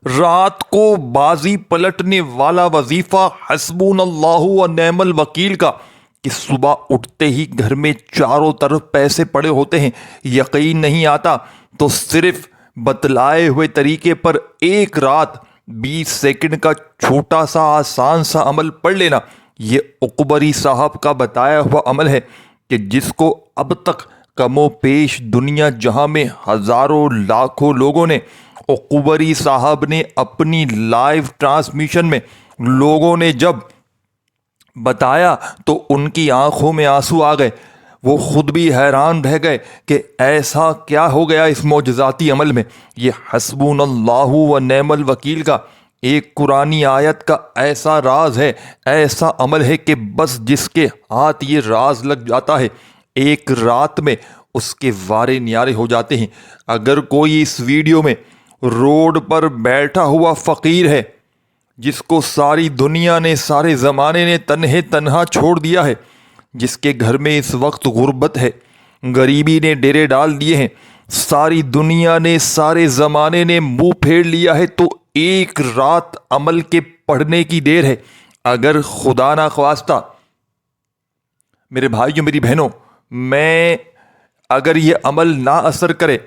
رات کو بازی پلٹنے والا وظیفہ حسبون اللہ و نعم الوکیل کا کہ صبح اٹھتے ہی گھر میں چاروں طرف پیسے پڑے ہوتے ہیں، یقین نہیں آتا تو صرف بتلائے ہوئے طریقے پر ایک رات 20 سیکنڈ کا چھوٹا سا آسان سا عمل پڑھ لینا، یہ اکبری صاحب کا بتایا ہوا عمل ہے کہ جس کو اب تک کم و بیش دنیا جہاں میں ہزاروں لاکھوں لوگوں نے اکبری صاحب نے اپنی لائیو ٹرانسمیشن میں لوگوں نے جب بتایا تو ان کی آنکھوں میں آنسو آ گئے، وہ خود بھی حیران رہ گئے کہ ایسا کیا ہو گیا اس معجزاتی عمل میں۔ یہ حسبون اللہ و نعم الوکیل کا ایک قرآنی آیت کا ایسا راز ہے، ایسا عمل ہے کہ بس جس کے ہاتھ یہ راز لگ جاتا ہے ایک رات میں اس کے وارے نیارے ہو جاتے ہیں۔ اگر کوئی اس ویڈیو میں روڈ پر بیٹھا ہوا فقیر ہے جس کو ساری دنیا نے سارے زمانے نے تنہا چھوڑ دیا ہے، جس کے گھر میں اس وقت غربت ہے، غریبی نے ڈیرے ڈال دیے ہیں، ساری دنیا نے سارے زمانے نے منہ پھیر لیا ہے، تو ایک رات عمل کے پڑھنے کی دیر ہے۔ اگر خدا نہ خواستہ میرے بھائیوں میری بہنوں، اگر یہ عمل نہ اثر کرے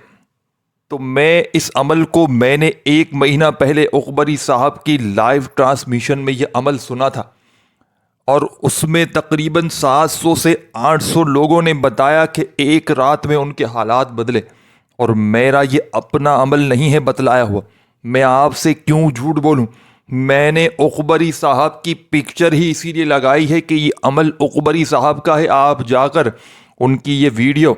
تو میں اس عمل کو میں نے 1 مہینہ پہلے اکبری صاحب کی لائیو ٹرانسمیشن میں یہ عمل سنا تھا، اور اس میں تقریباً 700 سے 800 لوگوں نے بتایا کہ ایک رات میں ان کے حالات بدلے، اور میرا یہ اپنا عمل نہیں ہے بتلایا ہوا، میں آپ سے کیوں جھوٹ بولوں؟ میں نے اکبری صاحب کی پکچر ہی اسی لیے لگائی ہے کہ یہ عمل اکبری صاحب کا ہے۔ آپ جا کر ان کی یہ ویڈیو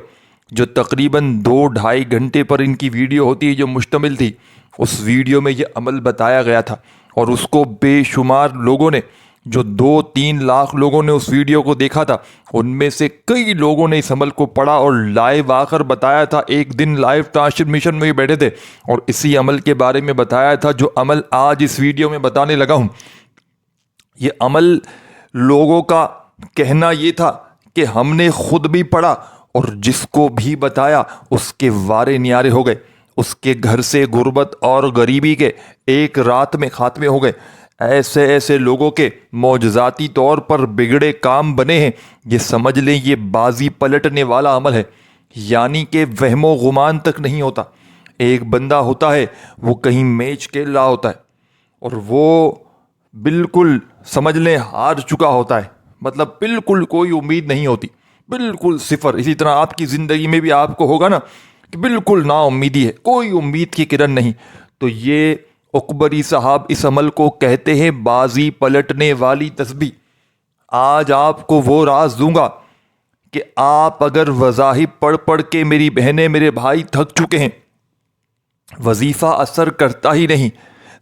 جو تقریباً 2-2.5 گھنٹے پر ان کی ویڈیو ہوتی ہے جو مشتمل تھی، اس ویڈیو میں یہ عمل بتایا گیا تھا، اور اس کو بے شمار لوگوں نے، جو 2-3 لاکھ لوگوں نے اس ویڈیو کو دیکھا تھا، ان میں سے کئی لوگوں نے اس عمل کو پڑھا اور لائیو آ کر بتایا تھا۔ ایک دن لائیو ٹرانسمیشن میں بیٹھے تھے اور اسی عمل کے بارے میں بتایا تھا جو عمل آج اس ویڈیو میں بتانے لگا ہوں۔ یہ عمل لوگوں کا کہنا یہ تھا کہ ہم نے خود بھی پڑھا اور جس کو بھی بتایا اس کے وارے نیارے ہو گئے، اس کے گھر سے غربت اور غریبی کے ایک رات میں خاتمے ہو گئے۔ ایسے ایسے لوگوں کے معجزاتی طور پر بگڑے کام بنے ہیں، یہ سمجھ لیں یہ بازی پلٹنے والا عمل ہے، یعنی کہ وہم و گمان تک نہیں ہوتا۔ ایک بندہ ہوتا ہے، وہ کہیں میچ کھیل رہا ہوتا ہے اور وہ بالکل سمجھ لیں ہار چکا ہوتا ہے، مطلب بالکل کوئی امید نہیں ہوتی، بالکل صفر۔ اسی طرح آپ کی زندگی میں بھی آپ کو ہوگا نا کہ بالکل نا امیدی ہے، کوئی امید کی کرن نہیں۔ تو یہ اکبری صاحب اس عمل کو کہتے ہیں بازی پلٹنے والی تسبیح۔ آج آپ کو وہ راز دوں گا کہ آپ اگر وظائف پڑھ پڑھ کے، میری بہنیں میرے بھائی تھک چکے ہیں، وظیفہ اثر کرتا ہی نہیں،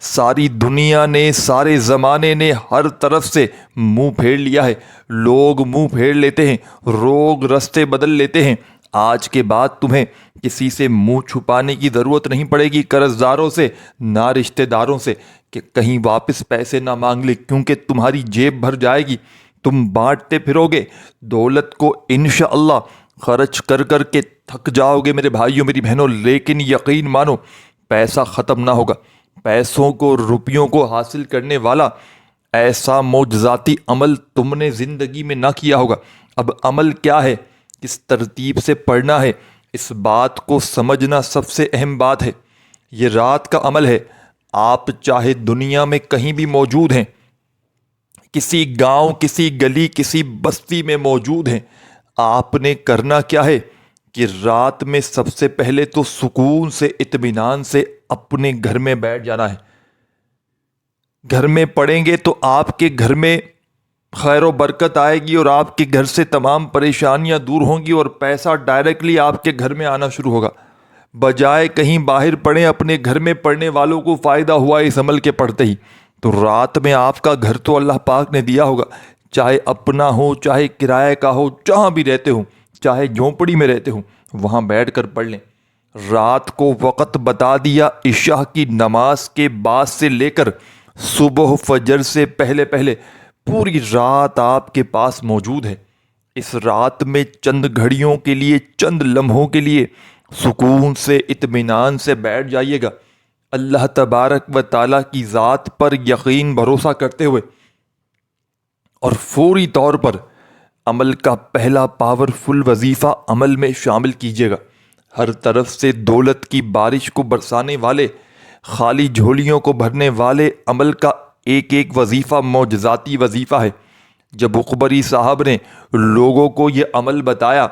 ساری دنیا نے سارے زمانے نے ہر طرف سے منہ پھیر لیا ہے، لوگ منہ پھیر لیتے ہیں، لوگ رستے بدل لیتے ہیں، آج کے بعد تمہیں کسی سے منہ چھپانے کی ضرورت نہیں پڑے گی، قرض داروں سے نہ رشتہ داروں سے، کہ کہیں واپس پیسے نہ مانگ لے، کیونکہ تمہاری جیب بھر جائے گی، تم بانٹتے پھرو گے دولت کو، انشاءاللہ خرچ کر کر کے تھک جاؤ گے میرے بھائیوں میری بہنوں، لیکن یقین مانو پیسہ ختم نہ ہوگا۔ پیسوں کو، روپیوں کو حاصل کرنے والا ایسا معجزاتی عمل تم نے زندگی میں نہ کیا ہوگا۔ اب عمل کیا ہے، کس ترتیب سے پڑھنا ہے، اس بات کو سمجھنا سب سے اہم بات ہے۔ یہ رات کا عمل ہے، آپ چاہے دنیا میں کہیں بھی موجود ہیں، کسی گاؤں، کسی گلی، کسی بستی میں موجود ہیں، آپ نے کرنا کیا ہے کہ رات میں سب سے پہلے تو سکون سے، اطمینان سے اپنے گھر میں بیٹھ جانا ہے۔ گھر میں پڑھیں گے تو آپ کے گھر میں خیر و برکت آئے گی اور آپ کے گھر سے تمام پریشانیاں دور ہوں گی اور پیسہ ڈائریکٹلی آپ کے گھر میں آنا شروع ہوگا۔ بجائے کہیں باہر پڑھیں، اپنے گھر میں پڑھنے والوں کو فائدہ ہوا اس عمل کے پڑھتے ہی، تو رات میں آپ کا گھر تو اللہ پاک نے دیا ہوگا، چاہے اپنا ہو، چاہے کرائے کا ہو، جہاں بھی رہتے ہوں، چاہے جھونپڑی میں رہتے ہوں، وہاں بیٹھ کر پڑھ لیں۔ رات کو وقت بتا دیا، عشاء کی نماز کے بعد سے لے کر صبح فجر سے پہلے پہلے پوری رات آپ کے پاس موجود ہے۔ اس رات میں چند گھڑیوں کے لیے، چند لمحوں کے لیے سکون سے، اطمینان سے بیٹھ جائیے گا۔ اللہ تبارک و تعالیٰ کی ذات پر یقین بھروسہ کرتے ہوئے اور فوری طور پر عمل کا پہلا پاورفل وظیفہ عمل میں شامل کیجیے گا۔ ہر طرف سے دولت کی بارش کو برسانے والے، خالی جھولیوں کو بھرنے والے عمل کا ایک ایک وظیفہ معجزاتی وظیفہ ہے۔ جب اقبری صاحب نے لوگوں کو یہ عمل بتایا،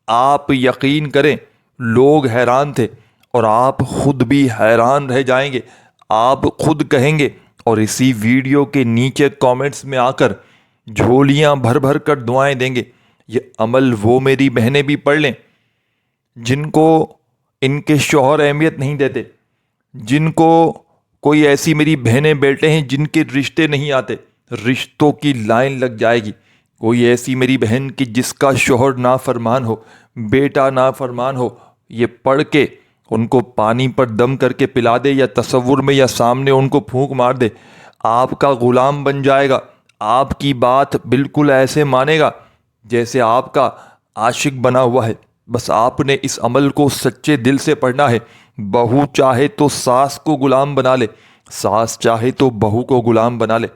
آپ یقین کریں لوگ حیران تھے، اور آپ خود بھی حیران رہ جائیں گے۔ آپ خود کہیں گے اور اسی ویڈیو کے نیچے کامنٹس میں آ کر جھولیاں بھر بھر کر دعائیں دیں گے۔ یہ عمل وہ میری بہنیں بھی پڑھ لیں جن کو ان کے شوہر اہمیت نہیں دیتے، جن کو کوئی ایسی میری بہنیں بیٹے ہیں جن کے رشتے نہیں آتے، رشتوں کی لائن لگ جائے گی۔ کوئی ایسی میری بہن کی جس کا شوہر نافرمان ہو، بیٹا نافرمان ہو، یہ پڑھ کے ان کو پانی پر دم کر کے پلا دے، یا تصور میں یا سامنے ان کو پھونک مار دے، آپ کا غلام بن جائے گا۔ آپ کی بات بالکل ایسے مانے گا جیسے آپ کا عاشق بنا ہوا ہے۔ بس آپ نے اس عمل کو سچے دل سے پڑھنا ہے۔ بہو چاہے تو ساس کو غلام بنا لے، ساس چاہے تو بہو کو غلام بنا لے۔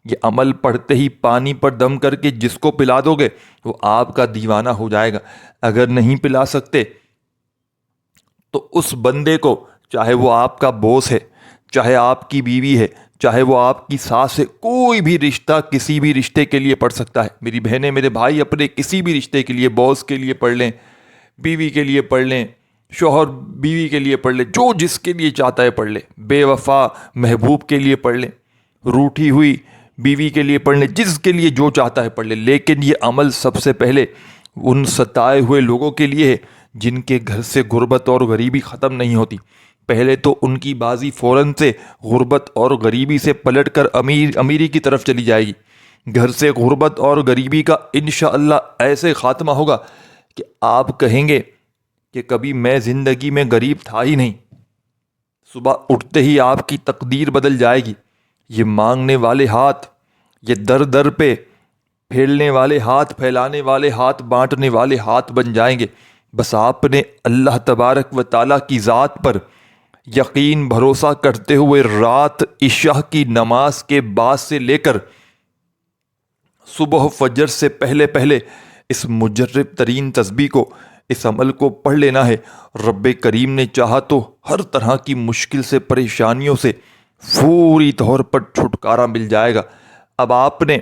یہ عمل پڑھتے ہی پانی پر دم کر کے جس کو پلا دو گے وہ آپ کا دیوانہ ہو جائے گا۔ اگر نہیں پلا سکتے تو اس بندے کو، چاہے وہ آپ کا بوس ہے، چاہے آپ کی بیوی ہے، چاہے وہ آپ کی ساس ہے، کوئی بھی رشتہ کسی بھی رشتے کے لیے پڑھ سکتا ہے۔ میری بہنیں، میرے بھائی، اپنے کسی بھی رشتے کے لیے، بوس کے لیے پڑھ لیں، بیوی کے لیے پڑھ لیں، شوہر بیوی کے لیے پڑھ لیں، جو جس کے لیے چاہتا ہے پڑھ لیں، بے وفا محبوب کے لیے پڑھ لیں، روٹھی ہوئی بیوی کے لیے پڑھ لیں، جس کے لیے جو چاہتا ہے پڑھ لیں۔ لیکن یہ عمل سب سے پہلے ان ستائے ہوئے لوگوں کے لیے ہے جن کے گھر سے غربت اور غریبی ختم نہیں ہوتی۔ پہلے تو ان کی بازی فوراً سے غربت اور غریبی سے پلٹ کر امیری کی طرف چلی جائے گی۔ گھر سے غربت اور غریبی کا انشاءاللہ ایسے خاتمہ ہوگا کہ آپ کہیں گے کہ کبھی میں زندگی میں غریب تھا ہی نہیں۔ صبح اٹھتے ہی آپ کی تقدیر بدل جائے گی۔ یہ مانگنے والے ہاتھ، یہ در در پہ پھیلنے والے ہاتھ، پھیلانے والے ہاتھ، بانٹنے والے ہاتھ بن جائیں گے۔ بس آپ نے اللہ تبارک و تعالیٰ کی ذات پر یقین بھروسہ کرتے ہوئے رات عشاء کی نماز کے بعد سے لے کر صبح فجر سے پہلے پہلے اس مجرب ترین تسبیح کو، اس عمل کو پڑھ لینا ہے۔ رب کریم نے چاہا تو ہر طرح کی مشکل سے، پریشانیوں سے فوری طور پر چھٹکارا مل جائے گا۔ اب آپ نے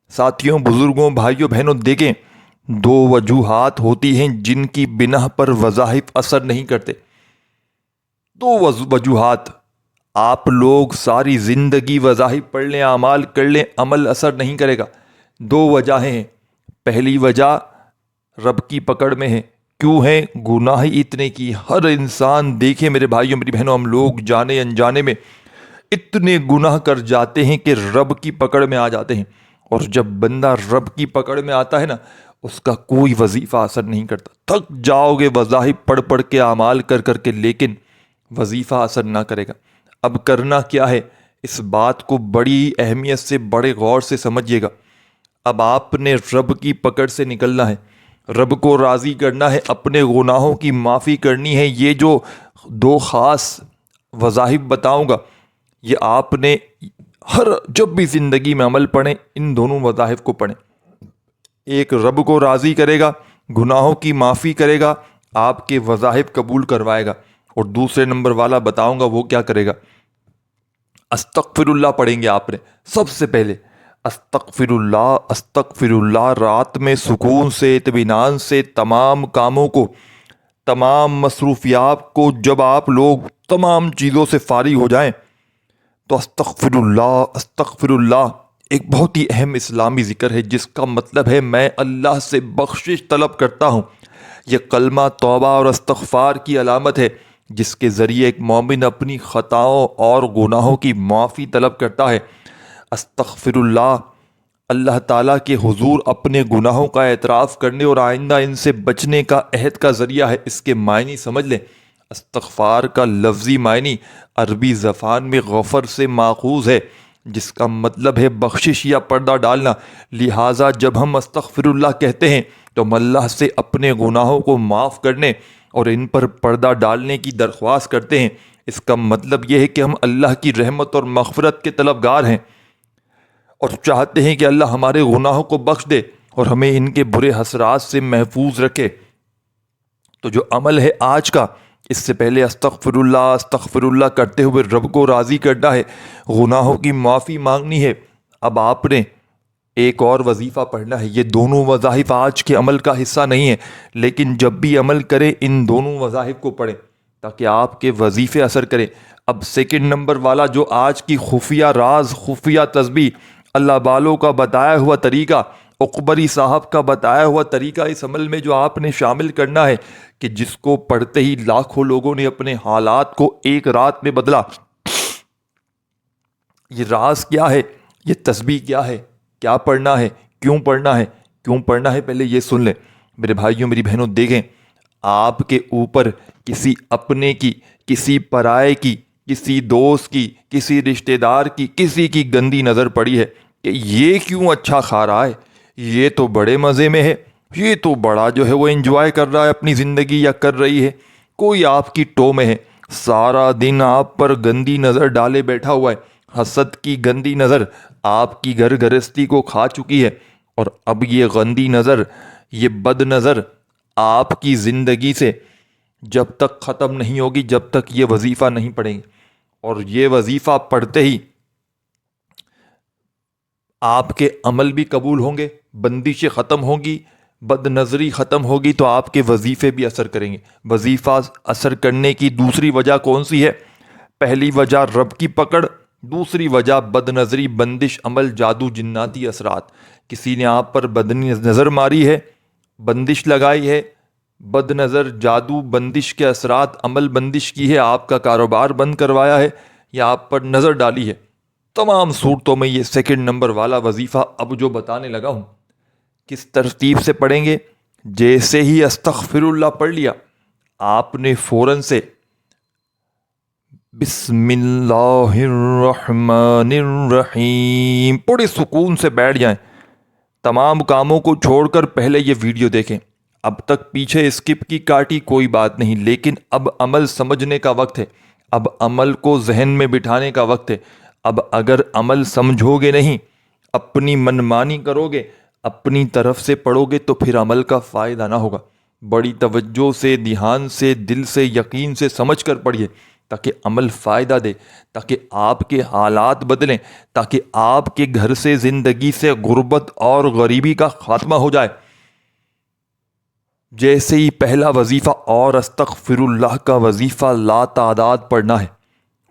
ساتھیوں، بزرگوں، بھائیوں، بہنوں، دیکھیں دو وجوہات ہوتی ہیں جن کی بنا پر وظائف اثر نہیں کرتے۔ دو وجوہات۔ آپ لوگ ساری زندگی وظائف پڑھ لیں، اعمال کر لیں، عمل اثر نہیں کرے گا۔ دو وجہیں ہیں۔ پہلی وجہ رب کی پکڑ میں ہے۔ کیوں ہے؟ گناہ اتنے کی ہر انسان، دیکھیں میرے بھائیوں، میری بہنوں، ہم لوگ جانے انجانے میں اتنے گناہ کر جاتے ہیں کہ رب کی پکڑ میں آ جاتے ہیں۔ اور جب بندہ رب کی پکڑ میں آتا ہے نا، اس کا کوئی وظیفہ اثر نہیں کرتا۔ تھک جاؤ گے وظائف پڑھ پڑھ کے، اعمال کر کر کے، لیکن وظیفہ اثر نہ کرے گا۔ اب کرنا کیا ہے؟ اس بات کو بڑی اہمیت سے، بڑے غور سے سمجھیے گا۔ اب آپ نے رب کی پکڑ سے نکلنا ہے، رب کو راضی کرنا ہے، اپنے گناہوں کی معافی کرنی ہے۔ یہ جو دو خاص وظائف بتاؤں گا، یہ آپ نے جب بھی زندگی میں عمل پڑھیں، ان دونوں وظائف کو پڑھیں۔ ایک رب کو راضی کرے گا، گناہوں کی معافی کرے گا، آپ کے وظائف قبول کروائے گا۔ اور دوسرے نمبر والا بتاؤں گا وہ کیا کرے گا۔ استغفر اللہ پڑھیں گے آپ نے سب سے پہلے۔ استغفر اللہ، استغفر اللہ۔ رات میں سکون سے، اطمینان سے تمام کاموں کو، تمام مصروفیات کو، جب آپ لوگ تمام چیزوں سے فارغ ہو جائیں تو استغفر اللہ، استغفر اللہ ایک بہت ہی اہم اسلامی ذکر ہے، جس کا مطلب ہے میں اللہ سے بخشش طلب کرتا ہوں۔ یہ کلمہ توبہ اور استغفار کی علامت ہے، جس کے ذریعے ایک مومن اپنی خطاؤں اور گناہوں کی معافی طلب کرتا ہے۔ استغفر اللہ اللہ تعالیٰ کے حضور اپنے گناہوں کا اعتراف کرنے اور آئندہ ان سے بچنے کا عہد کا ذریعہ ہے۔ اس کے معنی سمجھ لیں۔ استغفار کا لفظی معنی عربی زبان میں غفر سے ماخوذ ہے، جس کا مطلب ہے بخشش یا پردہ ڈالنا۔ لہٰذا جب ہم استغفر اللہ کہتے ہیں تو ہم اللہ سے اپنے گناہوں کو معاف کرنے اور ان پر پردہ ڈالنے کی درخواست کرتے ہیں۔ اس کا مطلب یہ ہے کہ ہم اللہ کی رحمت اور مغفرت کے طلبگار ہیں اور چاہتے ہیں کہ اللہ ہمارے گناہوں کو بخش دے اور ہمیں ان کے برے حسرات سے محفوظ رکھے۔ تو جو عمل ہے آج کا، اس سے پہلے استغفر اللہ کرتے ہوئے رب کو راضی کرنا ہے، گناہوں کی معافی مانگنی ہے۔ اب آپ نے ایک اور وظیفہ پڑھنا ہے۔ یہ دونوں وظائف آج کے عمل کا حصہ نہیں ہے، لیکن جب بھی عمل کریں ان دونوں وظائف کو پڑھیں تاکہ آپ کے وظیفے اثر کریں۔ اب سیکنڈ نمبر والا جو آج کی خفیہ راز، خفیہ تسبیح، اللہ بالوں کا بتایا ہوا طریقہ، اقبری صاحب کا بتایا ہوا طریقہ، اس عمل میں جو آپ نے شامل کرنا ہے کہ جس کو پڑھتے ہی لاکھوں لوگوں نے اپنے حالات کو ایک رات میں بدلا۔ یہ راز کیا ہے؟ یہ تسبیح کیا ہے؟ کیا پڑھنا ہے؟ کیوں پڑھنا ہے؟ کیوں پڑھنا ہے پہلے یہ سن لیں میرے بھائیوں میری بہنوں۔ دیکھیں، آپ کے اوپر کسی اپنے کی، کسی پرائے کی، کسی دوست کی، کسی رشتہ دار کی، کسی کی گندی نظر پڑی ہے کہ یہ کیوں اچھا کھا رہا ہے، یہ تو بڑے مزے میں ہے، یہ تو بڑا جو ہے وہ انجوائے کر رہا ہے اپنی زندگی یا کر رہی ہے۔ کوئی آپ کی ٹو میں ہے، سارا دن آپ پر گندی نظر ڈالے بیٹھا ہوا ہے، حسد کی گندی نظر آپ کی گھر گرہستی کو کھا چکی ہے، اور اب یہ گندی نظر، یہ بد نظر آپ کی زندگی سے جب تک ختم نہیں ہوگی، جب تک یہ وظیفہ نہیں پڑھیں گے۔ اور یہ وظیفہ پڑھتے ہی آپ کے عمل بھی قبول ہوں گے، بندشیں ختم ہوں گی، بد نظری ختم ہوگی، تو آپ کے وظیفے بھی اثر کریں گے۔ وظیفہ اثر کرنے کی دوسری وجہ کون سی ہے؟ پہلی وجہ رب کی پکڑ، دوسری وجہ بد نظری، بندش، عمل، جادو، جناتی اثرات۔ کسی نے آپ پر بد نظر ماری ہے، بندش لگائی ہے، بد نظر، جادو، بندش کے اثرات، عمل بندش کی ہے، آپ کا کاروبار بند کروایا ہے یا آپ پر نظر ڈالی ہے۔ تمام صورتوں میں یہ سیکنڈ نمبر والا وظیفہ اب جو بتانے لگا ہوں، کس ترتیب سے پڑھیں گے؟ جیسے ہی استغفر اللہ پڑھ لیا، آپ نے فوراً سے بسم اللہ الرحمن الرحیم بڑے سکون سے بیٹھ جائیں۔ تمام کاموں کو چھوڑ کر پہلے یہ ویڈیو دیکھیں۔ اب تک پیچھے اسکپ کی کاٹی کوئی بات نہیں، لیکن اب عمل سمجھنے کا وقت ہے، اب عمل کو ذہن میں بٹھانے کا وقت ہے۔ اب اگر عمل سمجھو گے نہیں، اپنی منمانی کرو گے، اپنی طرف سے پڑھو گے، تو پھر عمل کا فائدہ نہ ہوگا۔ بڑی توجہ سے، دھیان سے، دل سے، یقین سے سمجھ کر پڑھیے تاکہ عمل فائدہ دے، تاکہ آپ کے حالات بدلیں، تاکہ آپ کے گھر سے، زندگی سے غربت اور غریبی کا خاتمہ ہو جائے۔ جیسے ہی پہلا وظیفہ اور استغفر اللہ کا وظیفہ لا تعداد پڑھنا ہے،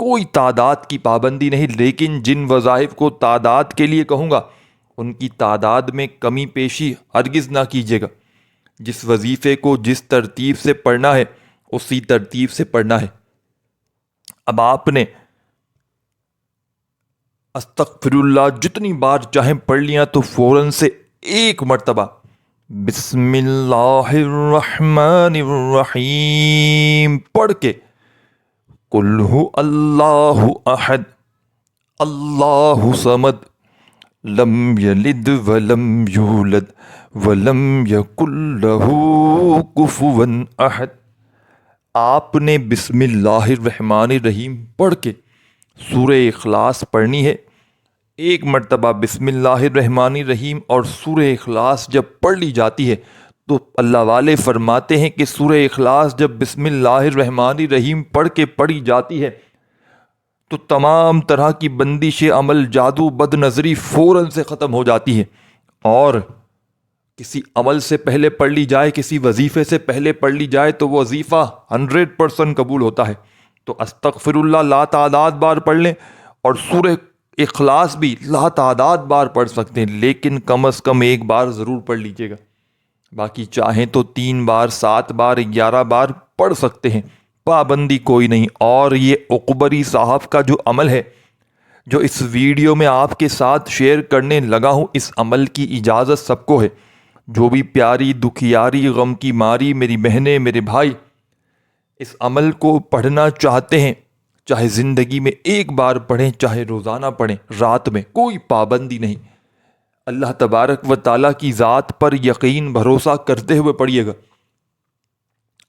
کوئی تعداد کی پابندی نہیں، لیکن جن وظائف کو تعداد کے لیے کہوں گا ان کی تعداد میں کمی پیشی ہرگز نہ کیجیے گا۔ جس وظیفے کو جس ترتیب سے پڑھنا ہے اسی ترتیب سے پڑھنا ہے۔ اب آپ نے استغفر اللہ جتنی بار چاہیں پڑھ لیا تو فوراً سے ایک مرتبہ بسم اللہ الرحمن الرحیم پڑھ کے قل هو اللہ احد اللہ صمد لم یلد ولم یولد ولم یکن لہ کفوا احد۔ آپ نے بسم اللہ الرحمن الرحیم پڑھ کے سورہ اخلاص پڑھنی ہے۔ ایک مرتبہ بسم اللہ الرحمن الرحیم اور سورہ اخلاص جب پڑھ لی جاتی ہے تو اللہ والے فرماتے ہیں کہ سورہ اخلاص جب بسم اللہ الرحمن الرحیم پڑھ کے پڑھی جاتی ہے تو تمام طرح کی بندش، عمل، جادو، بد نظری فوراً سے ختم ہو جاتی ہے۔ اور کسی عمل سے پہلے پڑھ لی جائے، کسی وظیفے سے پہلے پڑھ لی جائے تو وہ وظیفہ 100% قبول ہوتا ہے۔ تو استغفر اللہ لا تعداد بار پڑھ لیں، اور سورہ اخلاص بھی لا تعداد بار پڑھ سکتے ہیں، لیکن کم از کم ایک بار ضرور پڑھ لیجیے گا۔ باقی چاہیں تو 3 بار، 7 بار، 11 بار پڑھ سکتے ہیں، پابندی کوئی نہیں۔ اور یہ اقبری صاحب کا جو عمل ہے جو اس ویڈیو میں آپ کے ساتھ شیئر کرنے لگا ہوں، اس عمل کی اجازت سب کو ہے۔ جو بھی پیاری، دکھیاری، غم کی ماری میری بہنیں، میرے بھائی اس عمل کو پڑھنا چاہتے ہیں، چاہے زندگی میں ایک بار پڑھیں، چاہے روزانہ پڑھیں، رات میں، کوئی پابندی نہیں۔ اللہ تبارک و تعالیٰ کی ذات پر یقین بھروسہ کرتے ہوئے پڑھیے گا۔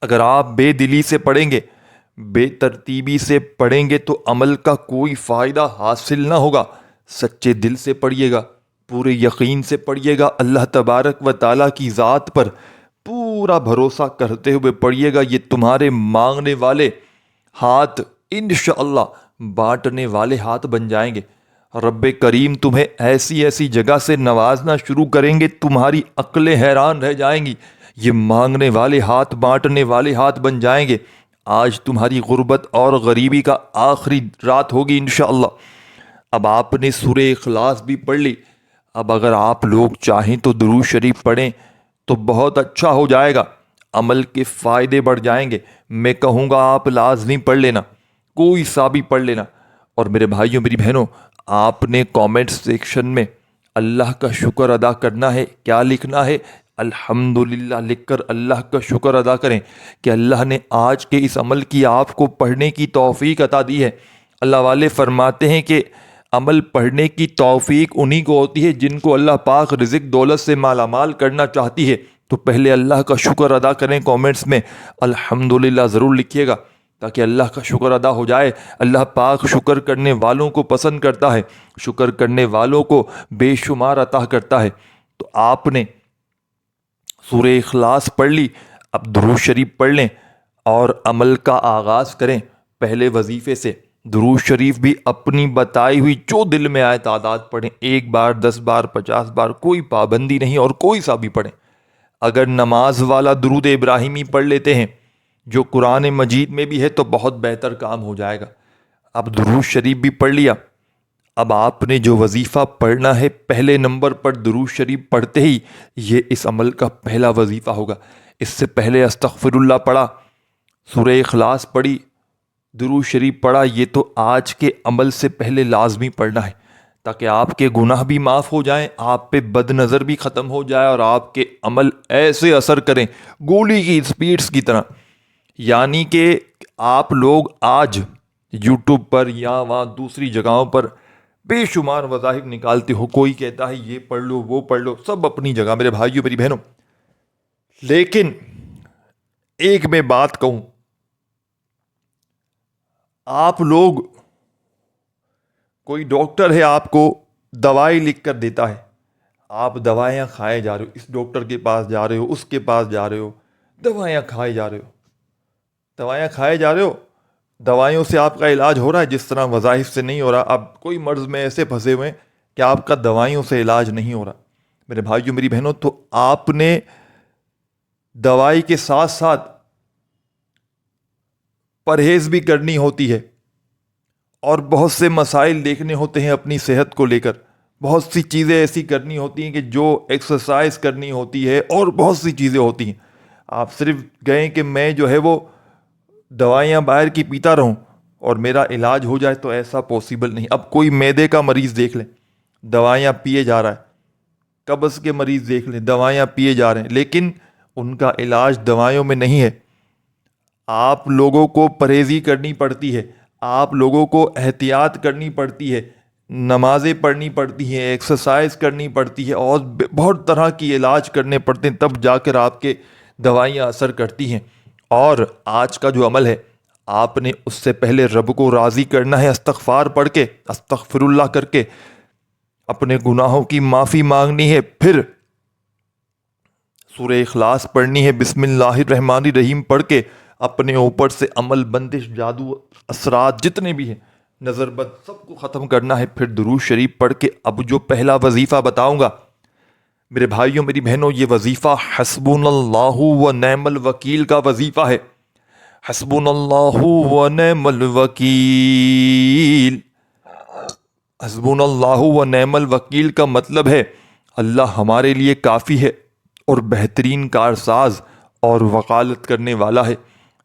اگر آپ بے دلی سے پڑھیں گے، بے ترتیبی سے پڑھیں گے تو عمل کا کوئی فائدہ حاصل نہ ہوگا۔ سچے دل سے پڑھیے گا، پورے یقین سے پڑھیے گا، اللہ تبارک و تعالیٰ کی ذات پر پورا بھروسہ کرتے ہوئے پڑھیے گا۔ یہ تمہارے مانگنے والے ہاتھ انشاءاللہ بانٹنے والے ہاتھ بن جائیں گے۔ رب کریم تمہیں ایسی ایسی جگہ سے نوازنا شروع کریں گے، تمہاری عقلیں حیران رہ جائیں گی۔ یہ مانگنے والے ہاتھ بانٹنے والے ہاتھ بن جائیں گے۔ آج تمہاری غربت اور غریبی کا آخری رات ہوگی انشاءاللہ۔ اب آپ نے سورہ اخلاص بھی پڑھ لی، اب اگر آپ لوگ چاہیں تو درود شریف پڑھیں تو بہت اچھا ہو جائے گا، عمل کے فائدے بڑھ جائیں گے۔ میں کہوں گا آپ لازمی پڑھ لینا، کوئی سا بھی پڑھ لینا۔ اور میرے بھائیوں میری بہنوں، آپ نے کامنٹ سیکشن میں اللہ کا شکر ادا کرنا ہے۔ کیا لکھنا ہے؟ الحمدللہ لکھ کر اللہ کا شکر ادا کریں کہ اللہ نے آج کے اس عمل کی آپ کو پڑھنے کی توفیق عطا دی ہے۔ اللہ والے فرماتے ہیں کہ عمل پڑھنے کی توفیق انہی کو ہوتی ہے جن کو اللہ پاک رزق دولت سے مالا مال کرنا چاہتی ہے۔ تو پہلے اللہ کا شکر ادا کریں، کامنٹس میں الحمدللہ ضرور لکھیے گا تاکہ اللہ کا شکر ادا ہو جائے۔ اللہ پاک شکر کرنے والوں کو پسند کرتا ہے، شکر کرنے والوں کو بے شمار عطا کرتا ہے۔ تو آپ نے سورہ اخلاص پڑھ لی، اب درود شریف پڑھ لیں اور عمل کا آغاز کریں پہلے وظیفے سے۔ درود شریف بھی اپنی بتائی ہوئی جو دل میں آئے تعداد پڑھیں، 1 بار 10 بار 50 بار، کوئی پابندی نہیں، اور کوئی سا بھی پڑھیں۔ اگر نماز والا درود ابراہیمی پڑھ لیتے ہیں جو قرآن مجید میں بھی ہے تو بہت بہتر کام ہو جائے گا۔ اب درود شریف بھی پڑھ لیا، اب آپ نے جو وظیفہ پڑھنا ہے پہلے نمبر پر درود شریف پڑھتے ہی یہ اس عمل کا پہلا وظیفہ ہوگا۔ اس سے پہلے استغفر اللہ پڑھا، سورہ اخلاص پڑھی، درود شریف پڑھا، یہ تو آج کے عمل سے پہلے لازمی پڑھنا ہے تاکہ آپ کے گناہ بھی معاف ہو جائیں، آپ پہ بد نظر بھی ختم ہو جائے اور آپ کے عمل ایسے اثر کریں گولی کی سپیڈز کی طرح۔ یعنی کہ آپ لوگ آج یوٹیوب پر یا وہاں دوسری جگہوں پر بے شمار وظائف نکالتے ہو، کوئی کہتا ہے یہ پڑھ لو وہ پڑھ لو، سب اپنی جگہ میرے بھائیوں میری بہنوں، لیکن ایک میں بات کہوں، آپ لوگ، کوئی ڈاکٹر ہے آپ کو دوائی لکھ کر دیتا ہے، آپ دوائیاں کھائے جا رہے ہو، اس ڈاکٹر کے پاس جا رہے ہو، اس کے پاس جا رہے ہو، دوائیاں کھائے جا رہے ہو، دوائیاں کھائے جا رہے ہو، دوائیوں سے آپ کا علاج ہو رہا ہے جس طرح وظائف سے نہیں ہو رہا۔ اب کوئی مرض میں ایسے پھنسے ہوئے ہیں کہ آپ کا دوائیوں سے علاج نہیں ہو رہا، میرے بھائیوں میری بہنوں، تو آپ نے دوائی کے ساتھ ساتھ پرہیز بھی کرنی ہوتی ہے اور بہت سے مسائل دیکھنے ہوتے ہیں اپنی صحت کو لے کر، بہت سی چیزیں ایسی کرنی ہوتی ہیں کہ جو ایکسرسائز کرنی ہوتی ہے اور بہت سی چیزیں ہوتی ہیں۔ آپ صرف گئے کہ میں جو ہے وہ دوائیاں باہر کی پیتا رہوں اور میرا علاج ہو جائے، تو ایسا پاسبل نہیں۔ اب کوئی معدے کا مریض دیکھ لیں، دوائیاں پیے جا رہا ہے، قبض کے مریض دیکھ لیں، دوائیاں پیے جا رہے ہیں، لیکن ان کا علاج دوائیوں میں نہیں ہے۔ آپ لوگوں کو پرہیزی کرنی پڑتی ہے، آپ لوگوں کو احتیاط کرنی پڑتی ہے، نمازیں پڑھنی پڑتی ہیں، ایکسرسائز کرنی پڑتی ہے اور بہت طرح کی علاج کرنے پڑتے ہیں، تب جا کر آپ کے دوائیاں اثر کرتی ہیں۔ اور آج کا جو عمل ہے، آپ نے اس سے پہلے رب کو راضی کرنا ہے، استغفار پڑھ کے، استغفر اللہ کر کے اپنے گناہوں کی معافی مانگنی ہے، پھر سورہ اخلاص پڑھنی ہے، بسم اللہ الرحمن الرحیم پڑھ کے اپنے اوپر سے عمل، بندش، جادو، اثرات جتنے بھی ہیں، نظر بد، سب کو ختم کرنا ہے۔ پھر درود شریف پڑھ کے اب جو پہلا وظیفہ بتاؤں گا میرے بھائیوں میری بہنوں، یہ وظیفہ حسبنا اللہ و نعم الوکیل کا وظیفہ ہے۔ حسبنا اللہ و نعم الوکیل، حسبنا اللہ و نعم الوکیل کا مطلب ہے اللہ ہمارے لیے کافی ہے اور بہترین کارساز اور وکالت کرنے والا ہے۔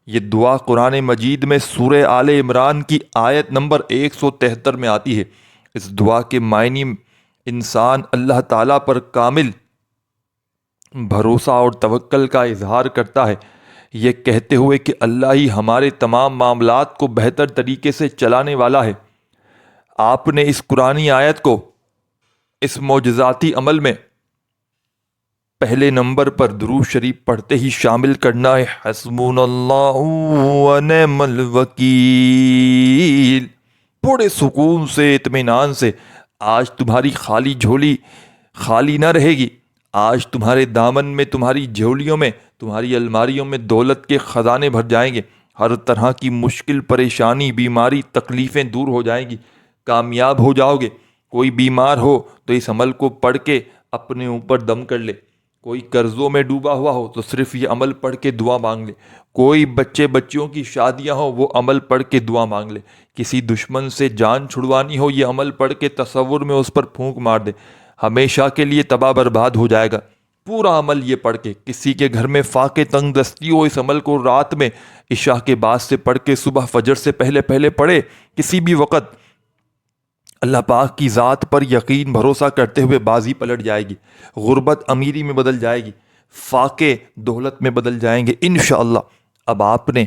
یہ دعا قرآن مجید میں سورہ آل عمران کی آیت نمبر 173 میں آتی ہے۔ اس دعا کے معنی انسان اللہ تعالیٰ پر کامل بھروسہ اور توکل کا اظہار کرتا ہے، یہ کہتے ہوئے کہ اللہ ہی ہمارے تمام معاملات کو بہتر طریقے سے چلانے والا ہے۔ آپ نے اس قرآنی آیت کو اس معجزاتی عمل میں پہلے نمبر پر درود شریف پڑھتے ہی شامل کرنا ہے حسبنا اللہ و نعم الوکیل، بڑے سکون سے، اطمینان سے۔ آج تمہاری خالی جھولی خالی نہ رہے گی، آج تمہارے دامن میں، تمہاری جھولیوں میں، تمہاری الماریوں میں دولت کے خزانے بھر جائیں گے، ہر طرح کی مشکل، پریشانی، بیماری، تکلیفیں دور ہو جائیں گی، کامیاب ہو جاؤ گے۔ کوئی بیمار ہو تو اس عمل کو پڑھ کے اپنے اوپر دم کر لے، کوئی قرضوں میں ڈوبا ہوا ہو تو صرف یہ عمل پڑھ کے دعا مانگ لے، کوئی بچوں کی شادیاں ہوں وہ عمل پڑھ کے دعا مانگ لے، کسی دشمن سے جان چھڑوانی ہو یہ عمل پڑھ کے تصور میں اس پر پھونک مار دے، ہمیشہ کے لیے تباہ برباد ہو جائے گا۔ پورا عمل یہ پڑھ کے، کسی کے گھر میں فاقے تنگ دستی ہو اس عمل کو رات میں عشاء کے بعد سے پڑھ کے صبح فجر سے پہلے پڑھے، کسی بھی وقت اللہ پاک کی ذات پر یقین بھروسہ کرتے ہوئے بازی پلٹ جائے گی، غربت امیری میں بدل جائے گی، فاقے دولت میں بدل جائیں گے انشاءاللہ۔ اب آپ نے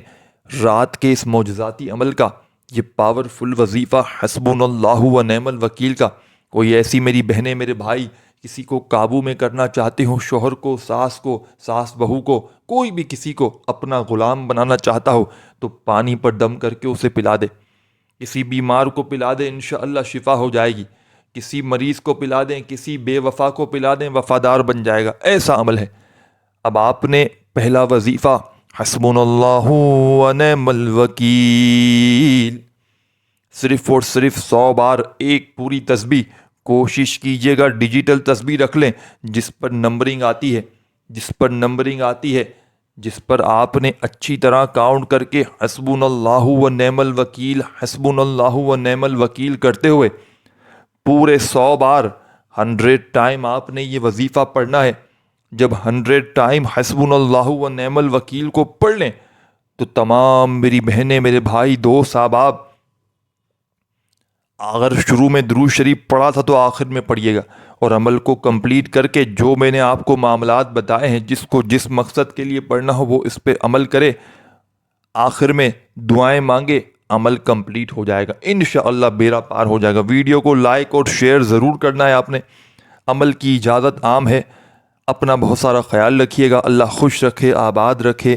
رات کے اس معجزاتی عمل کا، یہ پاورفل وظیفہ حسبنا اللہ و نعم الوکیل کا، کوئی ایسی میری بہنیں، میرے بھائی کسی کو قابو میں کرنا چاہتے ہو، شوہر کو، ساس بہو کو، کوئی بھی کسی کو اپنا غلام بنانا چاہتا ہو تو پانی پر دم کر کے اسے پلا دے، کسی بیمار کو پلا دیں انشاءاللہ شفا ہو جائے گی، کسی مریض کو پلا دیں، کسی بے وفا کو پلا دیں وفادار بن جائے گا، ایسا عمل ہے۔ اب آپ نے پہلا وظیفہ حسبنا اللہ و نعم الوکیل صرف اور صرف 100 بار، ایک پوری تسبیح، کوشش کیجئے گا ڈیجیٹل تسبیح رکھ لیں جس پر نمبرنگ آتی ہے، جس پر آپ نے اچھی طرح کاؤنٹ کر کے حسبنا اللہ و نعم الوکیل، حسبنا اللہ و نعم الوکیل کرتے ہوئے پورے 100 بار 100 ٹائم آپ نے یہ وظیفہ پڑھنا ہے۔ جب 100 ٹائم حسبنا اللہ و نعم الوکیل کو پڑھ لیں تو تمام میری بہنیں، میرے بھائی، دوست، احباب، اگر شروع میں درود شریف پڑھا تھا تو آخر میں پڑھیے گا، اور عمل کو کمپلیٹ کر کے جو میں نے آپ کو معاملات بتائے ہیں، جس کو جس مقصد کے لیے پڑھنا ہو وہ اس پہ عمل کرے، آخر میں دعائیں مانگے، عمل کمپلیٹ ہو جائے گا انشاءاللہ، بیڑا پار ہو جائے گا۔ ویڈیو کو لائک اور شیئر ضرور کرنا ہے آپ نے، عمل کی اجازت عام ہے۔ اپنا بہت سارا خیال رکھیے گا، اللہ خوش رکھے، آباد رکھے۔